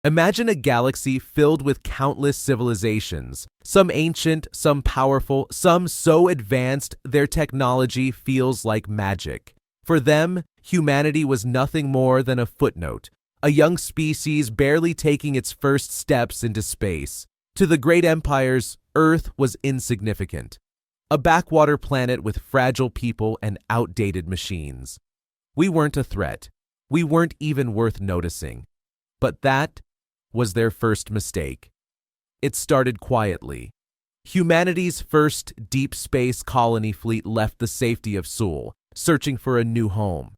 Imagine a galaxy filled with countless civilizations, some ancient, some powerful, some so advanced their technology feels like magic. For them, humanity was nothing more than a footnote, a young species barely taking its first steps into space. To the great empires, Earth was insignificant, a backwater planet with fragile people and outdated machines. We weren't a threat. We weren't even worth noticing. But that was their first mistake. It started quietly. Humanity's first deep space colony fleet left the safety of Seoul, searching for a new home.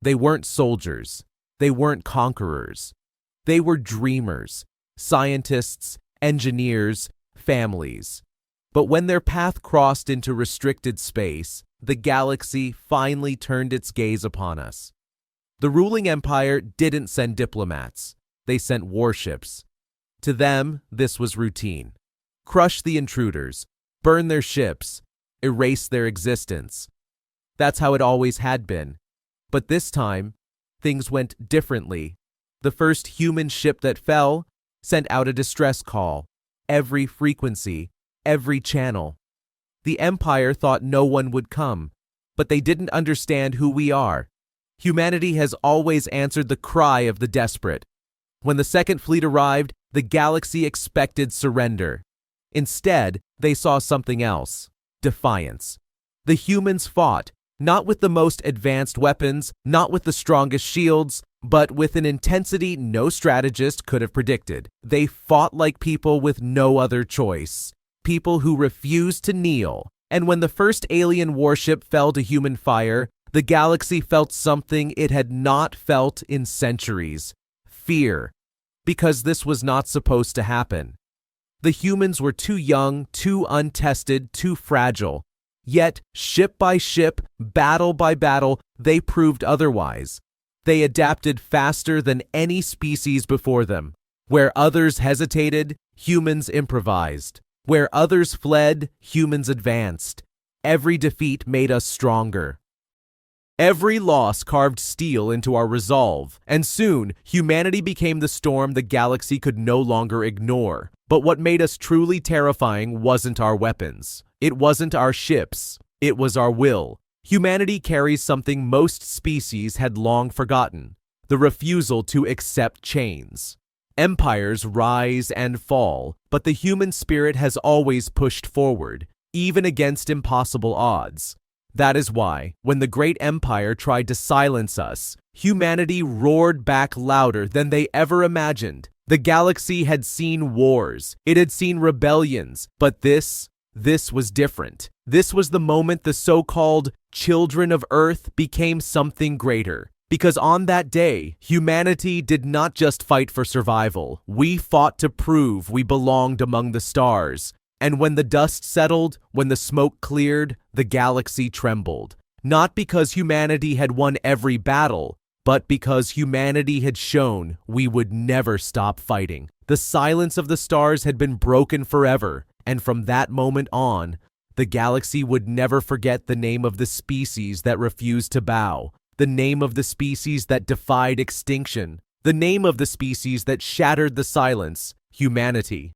They weren't soldiers. They weren't conquerors. They were dreamers, scientists, engineers, families. But when their path crossed into restricted space, the galaxy finally turned its gaze upon us. The ruling empire didn't send diplomats. They sent warships. To them, this was routine. Crush the intruders, burn their ships, erase their existence. That's how it always had been. But this time, things went differently. The first human ship that fell sent out a distress call. Every frequency, every channel. The Empire thought no one would come, but they didn't understand who we are. Humanity has always answered the cry of the desperate. When the second fleet arrived, the galaxy expected surrender. Instead, they saw something else: defiance. The humans fought, not with the most advanced weapons, not with the strongest shields, but with an intensity no strategist could have predicted. They fought like people with no other choice. People who refused to kneel. And when the first alien warship fell to human fire, the galaxy felt something it had not felt in centuries: fear. Because this was not supposed to happen. The humans were too young, too untested, too fragile. Yet, ship by ship, battle by battle, they proved otherwise. They adapted faster than any species before them. Where others hesitated, humans improvised. Where others fled, humans advanced. Every defeat made us stronger. Every loss carved steel into our resolve, and soon humanity became the storm the galaxy could no longer ignore. But what made us truly terrifying wasn't our weapons. It wasn't our ships. It was our will. Humanity carries something most species had long forgotten: the refusal to accept chains. Empires rise and fall, but the human spirit has always pushed forward, even against impossible odds. That is why, when the great empire tried to silence us, humanity roared back louder than they ever imagined. The galaxy had seen wars, it had seen rebellions, but this was different. This was the moment the so-called children of Earth became something greater. Because on that day, humanity did not just fight for survival. We fought to prove we belonged among the stars. And when the dust settled, when the smoke cleared, the galaxy trembled. Not because humanity had won every battle, but because humanity had shown we would never stop fighting. The silence of the stars had been broken forever, and from that moment on, the galaxy would never forget the name of the species that refused to bow, the name of the species that defied extinction, the name of the species that shattered the silence: humanity.